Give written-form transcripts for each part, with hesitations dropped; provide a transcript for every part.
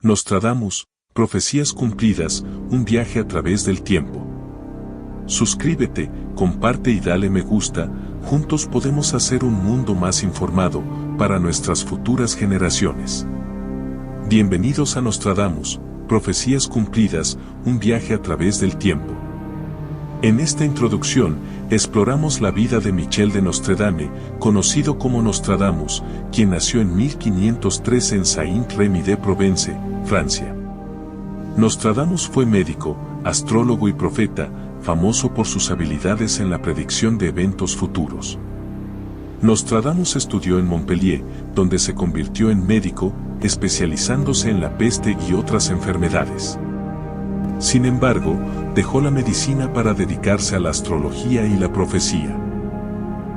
Nostradamus, profecías cumplidas, un viaje a través del tiempo. Suscríbete, comparte y dale me gusta, juntos podemos hacer un mundo más informado, para nuestras futuras generaciones. Bienvenidos a Nostradamus, profecías cumplidas, un viaje a través del tiempo. En esta introducción, exploramos la vida de Michel de Nostredame, conocido como Nostradamus, quien nació en 1503 en Saint-Rémy de Provence, Francia. Nostradamus fue médico, astrólogo y profeta, famoso por sus habilidades en la predicción de eventos futuros. Nostradamus estudió en Montpellier, donde se convirtió en médico, especializándose en la peste y otras enfermedades. Sin embargo, dejó la medicina para dedicarse a la astrología y la profecía.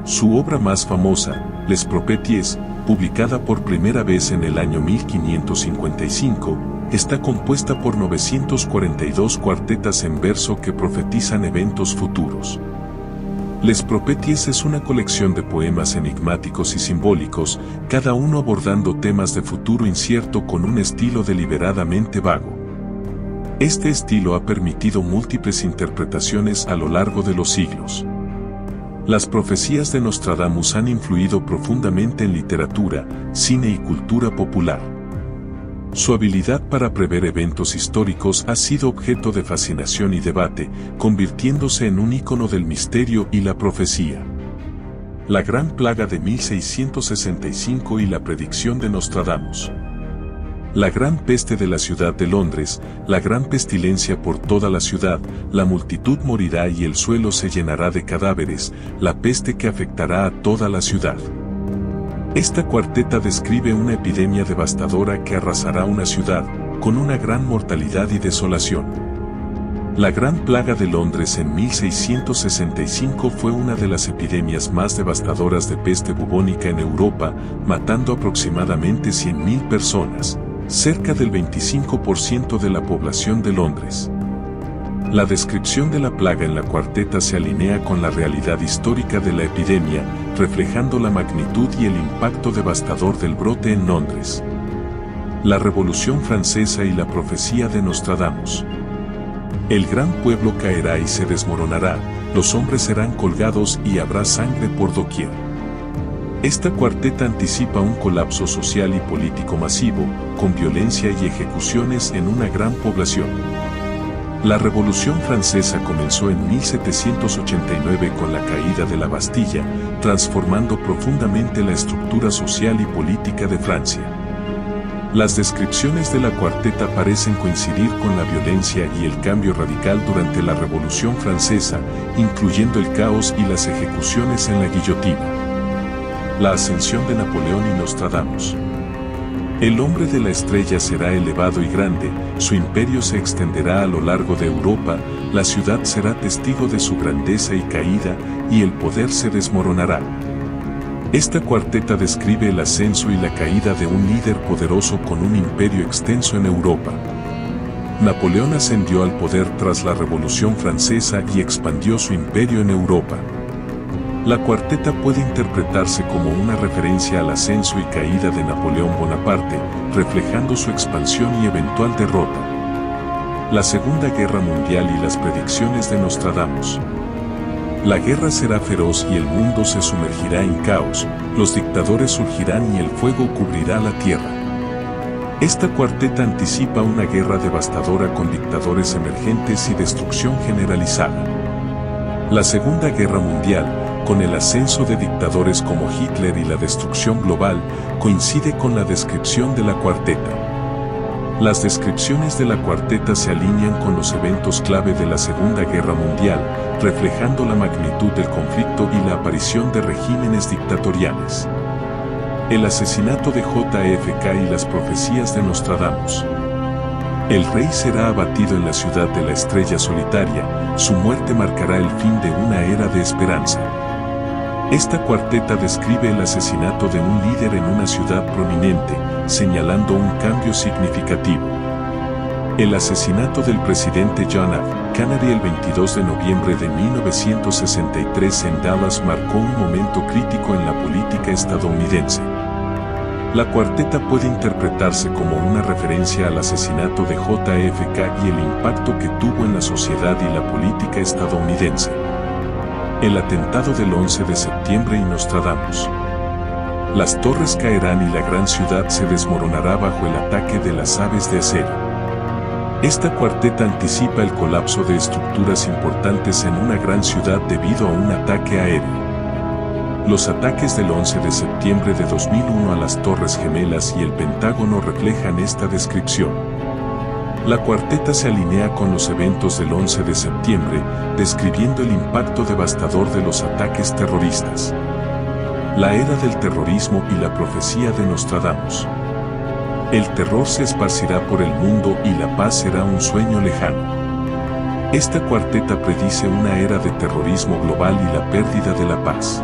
Su obra más famosa, Les Prophéties, publicada por primera vez en el año 1555, está compuesta por 942 cuartetas en verso que profetizan eventos futuros. Les Prophéties es una colección de poemas enigmáticos y simbólicos, cada uno abordando temas de futuro incierto con un estilo deliberadamente vago. Este estilo ha permitido múltiples interpretaciones a lo largo de los siglos. Las profecías de Nostradamus han influido profundamente en literatura, cine y cultura popular. Su habilidad para prever eventos históricos ha sido objeto de fascinación y debate, convirtiéndose en un ícono del misterio y la profecía. La Gran Plaga de 1665 y la predicción de Nostradamus. La gran peste de la ciudad de Londres, la gran pestilencia por toda la ciudad, la multitud morirá y el suelo se llenará de cadáveres, la peste que afectará a toda la ciudad. Esta cuarteta describe una epidemia devastadora que arrasará una ciudad, con una gran mortalidad y desolación. La Gran Plaga de Londres en 1665 fue una de las epidemias más devastadoras de peste bubónica en Europa, matando aproximadamente 100.000 personas, cerca del 25% de la población de Londres. La descripción de la plaga en la cuarteta se alinea con la realidad histórica de la epidemia, reflejando la magnitud y el impacto devastador del brote en Londres. La Revolución Francesa y la profecía de Nostradamus. El gran pueblo caerá y se desmoronará, los hombres serán colgados y habrá sangre por doquier. Esta cuarteta anticipa un colapso social y político masivo, con violencia y ejecuciones en una gran población. La Revolución Francesa comenzó en 1789 con la caída de la Bastilla, transformando profundamente la estructura social y política de Francia. Las descripciones de la cuarteta parecen coincidir con la violencia y el cambio radical durante la Revolución Francesa, incluyendo el caos y las ejecuciones en la guillotina. La ascensión de Napoleón y Nostradamus. El hombre de la estrella será elevado y grande, su imperio se extenderá a lo largo de Europa, la ciudad será testigo de su grandeza y caída, y el poder se desmoronará. Esta cuarteta describe el ascenso y la caída de un líder poderoso con un imperio extenso en Europa. Napoleón ascendió al poder tras la Revolución Francesa y expandió su imperio en Europa. La cuarteta puede interpretarse como una referencia al ascenso y caída de Napoleón Bonaparte, reflejando su expansión y eventual derrota. La Segunda Guerra Mundial y las predicciones de Nostradamus. La guerra será feroz y el mundo se sumergirá en caos, los dictadores surgirán y el fuego cubrirá la tierra. Esta cuarteta anticipa una guerra devastadora con dictadores emergentes y destrucción generalizada. La Segunda Guerra Mundial, con el ascenso de dictadores como Hitler y la destrucción global, coincide con la descripción de la cuarteta. Las descripciones de la cuarteta se alinean con los eventos clave de la Segunda Guerra Mundial, reflejando la magnitud del conflicto y la aparición de regímenes dictatoriales. El asesinato de JFK y las profecías de Nostradamus. El rey será abatido en la ciudad de la estrella solitaria, su muerte marcará el fin de una era de esperanza. Esta cuarteta describe el asesinato de un líder en una ciudad prominente, señalando un cambio significativo. El asesinato del presidente John F. Kennedy el 22 de noviembre de 1963 en Dallas marcó un momento crítico en la política estadounidense. La cuarteta puede interpretarse como una referencia al asesinato de JFK y el impacto que tuvo en la sociedad y la política estadounidense. El atentado del 11 de septiembre y Nostradamus. Las torres caerán y la gran ciudad se desmoronará bajo el ataque de las aves de acero. Esta cuarteta anticipa el colapso de estructuras importantes en una gran ciudad debido a un ataque aéreo. Los ataques del 11 de septiembre de 2001 a las Torres Gemelas y el Pentágono reflejan esta descripción. La cuarteta se alinea con los eventos del 11 de septiembre, describiendo el impacto devastador de los ataques terroristas. La era del terrorismo y la profecía de Nostradamus. El terror se esparcirá por el mundo y la paz será un sueño lejano. Esta cuarteta predice una era de terrorismo global y la pérdida de la paz.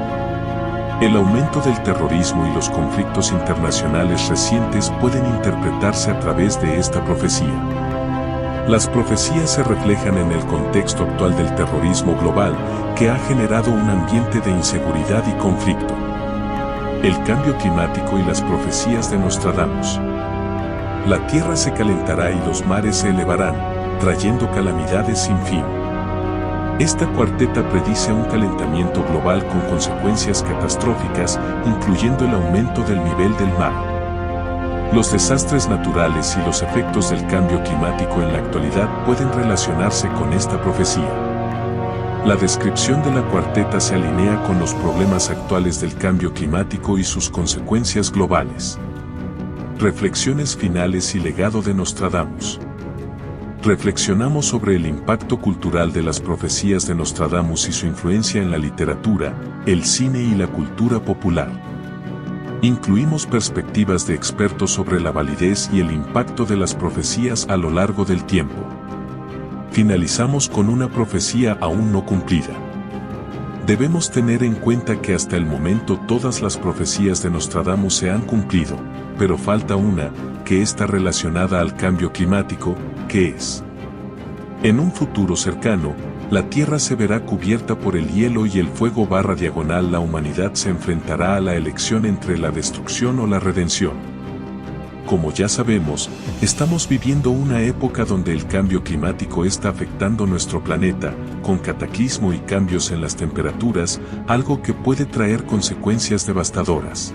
El aumento del terrorismo y los conflictos internacionales recientes pueden interpretarse a través de esta profecía. Las profecías se reflejan en el contexto actual del terrorismo global, que ha generado un ambiente de inseguridad y conflicto. El cambio climático y las profecías de Nostradamus. La tierra se calentará y los mares se elevarán, trayendo calamidades sin fin. Esta cuarteta predice un calentamiento global con consecuencias catastróficas, incluyendo el aumento del nivel del mar. Los desastres naturales y los efectos del cambio climático en la actualidad pueden relacionarse con esta profecía. La descripción de la cuarteta se alinea con los problemas actuales del cambio climático y sus consecuencias globales. Reflexiones finales y legado de Nostradamus. Reflexionamos sobre el impacto cultural de las profecías de Nostradamus y su influencia en la literatura, el cine y la cultura popular. Incluimos perspectivas de expertos sobre la validez y el impacto de las profecías a lo largo del tiempo. Finalizamos con una profecía aún no cumplida. Debemos tener en cuenta que hasta el momento todas las profecías de Nostradamus se han cumplido, pero falta una, que está relacionada al cambio climático, que es: en un futuro cercano, la Tierra se verá cubierta por el hielo y el fuego / la humanidad se enfrentará a la elección entre la destrucción o la redención. Como ya sabemos, estamos viviendo una época donde el cambio climático está afectando nuestro planeta, con cataclismo y cambios en las temperaturas, algo que puede traer consecuencias devastadoras.